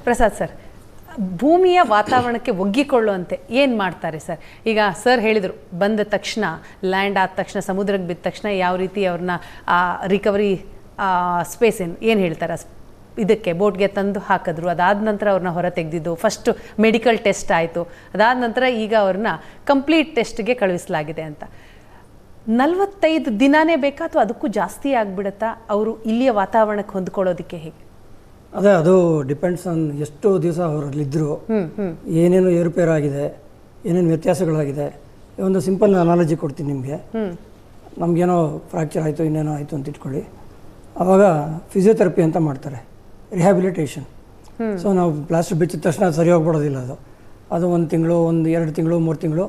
Prasad sir, ಭೂಮಿಯ ವಾತಾವರಣಕ್ಕೆ ಒಗ್ಗಿಕೊಳ್ಳುವಂತೆ ಏನು ಮಾಡ್ತಾರೆ ಸರ್? ಈಗ ಸರ್ ಹೇಳಿದರು, ಬಂದ ತಕ್ಷಣ ಲ್ಯಾಂಡ್ ಆದ ತಕ್ಷಣ, ಸಮುದ್ರಕ್ಕೆ ಬಿದ್ದ ತಕ್ಷಣ ಯಾವ ರೀತಿ ಅವ್ರನ್ನ ರಿಕವರಿ ಸ್ಪೇಸ್ ಏನು ಹೇಳ್ತಾರೆ ಇದಕ್ಕೆ ಬೋಟ್ಗೆ ತಂದು ಹಾಕಿದ್ರು. ಅದಾದ ನಂತರ ಅವ್ರನ್ನ ಹೊರ ತೆಗೆದಿದ್ದು, ಫಸ್ಟು ಮೆಡಿಕಲ್ ಟೆಸ್ಟ್ ಆಯಿತು. ಅದಾದ ನಂತರ ಈಗ ಅವ್ರನ್ನ ಕಂಪ್ಲೀಟ್ ಟೆಸ್ಟ್ಗೆ ಕಳುಹಿಸಲಾಗಿದೆ ಅಂತ. 45 ದಿನನೇ ಬೇಕಾ ಅಥವಾ ಅದಕ್ಕೂ ಜಾಸ್ತಿ ಆಗಿಬಿಡುತ್ತಾ ಅವರು ಇಲ್ಲಿಯ ವಾತಾವರಣಕ್ಕೆ ಹೊಂದ್ಕೊಳ್ಳೋದಕ್ಕೆ? ಹೇಗೆ? ಅದೇ, ಅದು ಡಿಪೆಂಡ್ಸ್ ಆನ್ ಎಷ್ಟು ದಿವಸ ಅವರಲ್ಲಿದ್ದರು, ಏನೇನು ಏರುಪೇರು ಆಗಿದೆ, ಏನೇನು ವ್ಯತ್ಯಾಸಗಳಾಗಿದೆ. ಒಂದು ಸಿಂಪಲ್ ಅನಾಲಜಿ ಕೊಡ್ತೀನಿ ನಿಮಗೆ. ನಮಗೇನೋ ಫ್ರ್ಯಾಕ್ಚರ್ ಆಯಿತು, ಇನ್ನೇನೋ ಆಯಿತು ಅಂತ ಇಟ್ಕೊಳ್ಳಿ. ಆವಾಗ ಫಿಸಿಯೋಥೆರಪಿ ಅಂತ ಮಾಡ್ತಾರೆ, ರಿಹ್ಯಾಬಿಲಿಟೇಷನ್. ಸೊ ನಾವು ಪ್ಲಾಸ್ಟರ್ ಬಿಚ್ಚಿದ ತಕ್ಷಣ ಅದು ಸರಿ ಹೋಗ್ಬಿಡೋದಿಲ್ಲ. ಅದು 1 ತಿಂಗಳು, 2 ತಿಂಗಳು, 3 ತಿಂಗಳು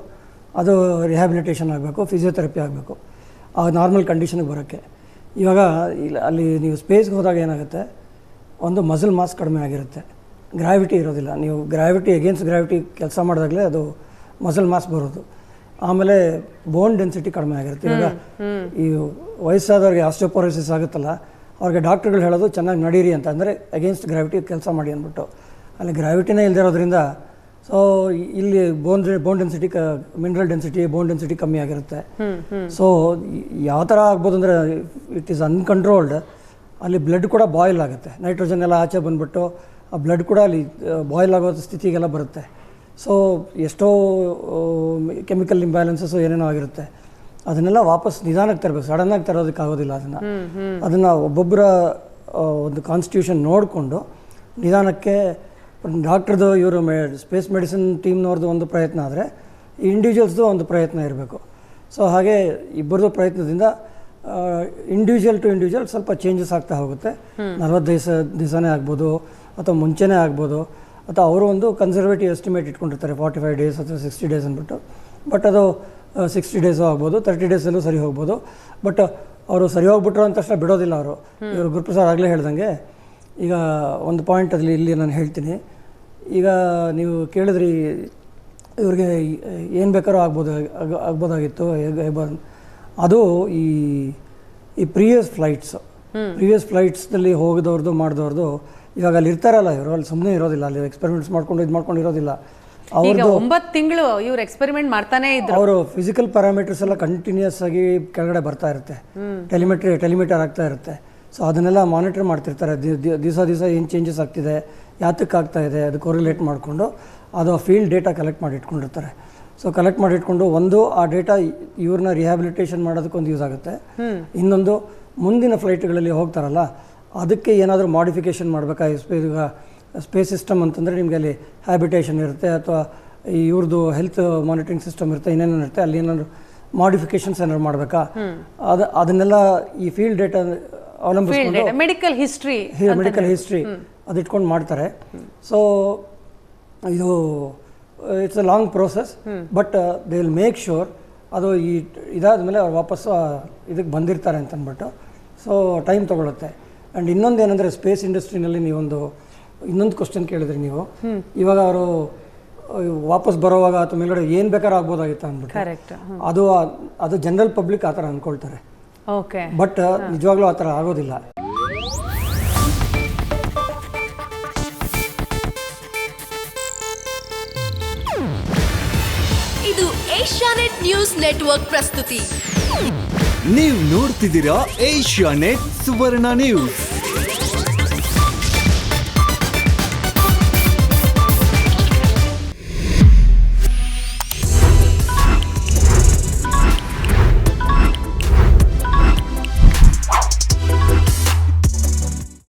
ಅದು ರಿಹ್ಯಾಬಿಲಿಟೇಷನ್ ಆಗಬೇಕು, ಫಿಸಿಯೋಥೆರಪಿ ಆಗಬೇಕು ಆ ನಾರ್ಮಲ್ ಕಂಡೀಷನ್ಗೆ ಬರೋಕ್ಕೆ. ಇವಾಗ ಅಲ್ಲಿ ನೀವು ಸ್ಪೇಸ್ಗೆ ಹೋದಾಗ ಏನಾಗುತ್ತೆ, ಒಂದು ಮಸಲ್ ಮಾಸ್ ಕಡಿಮೆ ಆಗಿರುತ್ತೆ, ಗ್ರಾವಿಟಿ ಇರೋದಿಲ್ಲ. ನೀವು ಗ್ರಾವಿಟಿ ಎಗೇನ್ಸ್ಟ್ ಗ್ರಾವಿಟಿ ಕೆಲಸ ಮಾಡಿದಾಗಲೇ ಅದು ಮಸಲ್ ಮಾಸ್ ಬರೋದು. ಆಮೇಲೆ ಬೋನ್ ಡೆನ್ಸಿಟಿ ಕಡಿಮೆ ಆಗಿರುತ್ತೆ. ಇವಾಗ ಈ ವಯಸ್ಸಾದವ್ರಿಗೆ ಆಸ್ಟಿಯೋಪೊರೋಸಿಸ್ ಆಗುತ್ತಲ್ಲ, ಅವ್ರಿಗೆ ಡಾಕ್ಟ್ರುಗಳು ಹೇಳೋದು ಚೆನ್ನಾಗಿ ನಡೀರಿ ಅಂತ, ಅಂದರೆ ಅಗೇನ್ಸ್ಟ್ ಗ್ರಾವಿಟಿ ಕೆಲಸ ಮಾಡಿ ಅಂದ್ಬಿಟ್ಟು. ಅಲ್ಲಿ ಗ್ರಾವಿಟಿನೇ ಇಲ್ದಿರೋದ್ರಿಂದ ಸೊ ಇಲ್ಲಿ bone density, mineral density, bone density ಕಮ್ಮಿ ಆಗಿರುತ್ತೆ. ಸೊ ಯಾವ ಥರ ಆಗ್ಬೋದು ಅಂದರೆ, ಇಟ್ ಈಸ್ ಅನ್ಕಂಟ್ರೋಲ್ಡ್. ಅಲ್ಲಿ ಬ್ಲಡ್ ಕೂಡ ಬಾಯ್ಲ್ ಆಗುತ್ತೆ, ನೈಟ್ರೋಜನ್ ಎಲ್ಲ ಆಚೆ ಬಂದುಬಿಟ್ಟು ಆ ಬ್ಲಡ್ ಕೂಡ ಅಲ್ಲಿ ಬಾಯ್ಲ್ ಆಗೋ ಸ್ಥಿತಿಗೆಲ್ಲ ಬರುತ್ತೆ. ಸೊ ಎಷ್ಟೋ ಕೆಮಿಕಲ್ ಇಂಬ್ಯಾಲೆನ್ಸಸ್ಸು ಏನೇನೋ ಆಗಿರುತ್ತೆ. ಅದನ್ನೆಲ್ಲ ವಾಪಸ್ ನಿಧಾನಕ್ಕೆ ತರಬೇಕು, ಸಡನ್ನಾಗಿ ತರೋದಕ್ಕಾಗೋದಿಲ್ಲ. ಅದನ್ನು ಒಬ್ಬೊಬ್ಬರ ಒಂದು ಕಾನ್ಸ್ಟಿಟ್ಯೂಷನ್ ನೋಡಿಕೊಂಡು ನಿಧಾನಕ್ಕೆ, ಡಾಕ್ಟ್ರದ್ದು ಇವರು ಸ್ಪೇಸ್ ಮೆಡಿಸಿನ್ ಟೀಮ್ನವ್ರದ್ದು ಒಂದು ಪ್ರಯತ್ನ ಆದರೆ ಇಂಡಿವಿಜುವಲ್ಸ್ದು ಒಂದು ಪ್ರಯತ್ನ ಇರಬೇಕು. ಸೊ ಹಾಗೆ ಇಬ್ಬರದು ಪ್ರಯತ್ನದಿಂದ ಇಂಡಿವಿಜುವಲ್ ಟು ಇಂಡಿವಿಜುವಲ್ ಸ್ವಲ್ಪ ಚೇಂಜಸ್ ಆಗ್ತಾ ಹೋಗುತ್ತೆ. 40 ದಿವಸನೇ ಆಗ್ಬೋದು ಅಥವಾ ಮುಂಚೆನೇ ಆಗ್ಬೋದು, ಅಥವಾ ಅವರು ಒಂದು ಕನ್ಸರ್ವೇಟಿವ್ ಎಸ್ಟಿಮೇಟ್ ಇಟ್ಕೊಂಡಿರ್ತಾರೆ 45 ಡೇಸ್ ಅಥವಾ 60 ಡೇಸ್ ಅಂದ್ಬಿಟ್ಟು. ಬಟ್ ಅದು 60 ಡೇಸು ಆಗ್ಬೋದು, 30 ಡೇಸಲ್ಲೂ ಸರಿ ಹೋಗ್ಬೋದು. ಬಟ್ ಅವರು ಸರಿ ಹೋಗ್ಬಿಟ್ರು ಅಂತ ತಕ್ಷಣ ಬಿಡೋದಿಲ್ಲ ಅವರು. ಇವರು ಗುರುಪ್ರಸಾದ್ ಆಗಲೇ ಹೇಳ್ದಂಗೆ, ಈಗ ಒಂದು ಪಾಯಿಂಟ್ ಅಲ್ಲಿ ಇಲ್ಲಿ ನಾನು ಹೇಳ್ತೀನಿ. ಈಗ ನೀವು ಕೇಳಿದ್ರಿ ಇವ್ರಿಗೆ ಏನು ಬೇಕಾದ್ರೂ ಆಗ್ಬೋದಾಗಿತ್ತು. ಅದು ಈ ಪ್ರೀವಿಯಸ್ ಫ್ಲೈಟ್ಸ್ನಲ್ಲಿ ಹೋಗಿದವ್ರದ್ದು ಮಾಡಿದವ್ರದ್ದು ಇವಾಗ ಅಲ್ಲಿ ಇರ್ತಾರಲ್ಲ, ಇವರು ಅಲ್ಲಿ ಸುಮ್ಮನೆ ಇರೋದಿಲ್ಲ, ಅಲ್ಲಿ ಎಕ್ಸ್ಪೆರಿಮೆಂಟ್ಸ್ ಮಾಡ್ಕೊಂಡು ಇರೋದಿಲ್ಲ. ಅವ್ರದ್ದು 9 ತಿಂಗಳು ಇವ್ರು ಎಕ್ಸ್ಪೆರಿಮೆಂಟ್ ಮಾಡ್ತಾನೆ ಇದ್ರು. ಅವರು ಫಿಸಿಕಲ್ ಪ್ಯಾರಾಮೀಟರ್ಸ್ ಎಲ್ಲ ಕಂಟಿನ್ಯೂಸ್ ಆಗಿ ಕೆಳಗಡೆ ಬರ್ತಾ ಇರುತ್ತೆ, ಟೆಲಿಮೀಟರ್ ಆಗ್ತಾ ಇರುತ್ತೆ. ಸೊ ಅದನ್ನೆಲ್ಲ ಮಾನಿಟರ್ ಮಾಡ್ತಿರ್ತಾರೆ. ದಿವಸ ಏನು ಚೇಂಜಸ್ ಆಗ್ತಿದೆ, ಯಾತಕ್ಕೆ ಆಗ್ತಾ ಇದೆ, ಅದು ಕೋರಿಲೇಟ್ ಮಾಡಿಕೊಂಡು ಅದು ಫೀಲ್ಡ್ ಡೇಟಾ ಕಲೆಕ್ಟ್ ಮಾಡಿ ಇಟ್ಕೊಂಡಿರ್ತಾರೆ. ಸೊ ಕಲೆಕ್ಟ್ ಮಾಡಿ ಇಟ್ಕೊಂಡು ಒಂದು ಆ ಡೇಟಾ ಇವ್ರನ್ನ ರಿಹ್ಯಾಬಿಲಿಟೇಷನ್ ಮಾಡೋದಕ್ಕೊಂದು ಯೂಸ್ ಆಗುತ್ತೆ. ಇನ್ನೊಂದು ಮುಂದಿನ ಫ್ಲೈಟ್ಗಳಲ್ಲಿ ಹೋಗ್ತಾರಲ್ಲ, ಅದಕ್ಕೆ ಏನಾದರೂ ಮಾಡಿಫಿಕೇಷನ್ ಮಾಡಬೇಕಾ. ಈಗ ಸ್ಪೇಸ್ ಸಿಸ್ಟಮ್ ಅಂತಂದರೆ ನಿಮಗೆ ಅಲ್ಲಿ ಹ್ಯಾಬಿಟೇಷನ್ ಇರುತ್ತೆ, ಅಥವಾ ಇವ್ರದ್ದು ಹೆಲ್ತ್ ಮಾನಿಟರಿಂಗ್ ಸಿಸ್ಟಮ್ ಇರುತ್ತೆ, ಇನ್ನೇನು ಇರುತ್ತೆ, ಅಲ್ಲಿ ಏನಾದ್ರು ಮಾಡಿಫಿಕೇಶನ್ಸ್ ಏನಾದ್ರು ಮಾಡಬೇಕಾ, ಅದನ್ನೆಲ್ಲ ಈ ಫೀಲ್ಡ್ ಡೇಟಾ ಅವಲಂಬಿಸ್ಕೊಂಡು ಮೆಡಿಕಲ್ ಹಿಸ್ಟ್ರಿ ಅದು ಇಟ್ಕೊಂಡು ಮಾಡ್ತಾರೆ. ಸೊ ಇದು it's a long process. But they will make sure ಅದು ಇದಾದ ಮೇಲೆ ಅವ್ರು ವಾಪಸ್ಸು ಇದಕ್ಕೆ ಬಂದಿರ್ತಾರೆ ಅಂತ ಅಂದ್ಬಿಟ್ಟು. So time ತೊಗೊಳುತ್ತೆ. ಆ್ಯಂಡ್ ಇನ್ನೊಂದು ಏನಂದರೆ, ಸ್ಪೇಸ್ ಇಂಡಸ್ಟ್ರಿನಲ್ಲಿ ಇನ್ನೊಂದು ಕ್ವಶನ್ ಕೇಳಿದ್ರಿ ನೀವು. ಇವಾಗ ಅವರು ವಾಪಸ್ ಬರೋವಾಗ ಅಥವಾ ಮೇಲ್ಗಡೆ ಏನು ಬೇಕಾದ್ರೂ ಆಗ್ಬೋದಾಗಿತ್ತು ಅಂದ್ಬಿಟ್ಟು, ಅದು ಜನರಲ್ ಪಬ್ಲಿಕ್ ಆ ಥರ ಅಂದ್ಕೊಳ್ತಾರೆ. ಬಟ್ ನಿಜವಾಗ್ಲೂ ಆ ಥರ ಆಗೋದಿಲ್ಲ. ಇದು ಏಷ್ಯಾನೆಟ್ ನ್ಯೂಸ್ ನೆಟ್ವರ್ಕ್ ಪ್ರಸ್ತುತಿ. ನೀವು ನೋಡ್ತಿದ್ದೀರಾ ಏಷ್ಯಾನೆಟ್ ಸುವರ್ಣ ನ್ಯೂಸ್.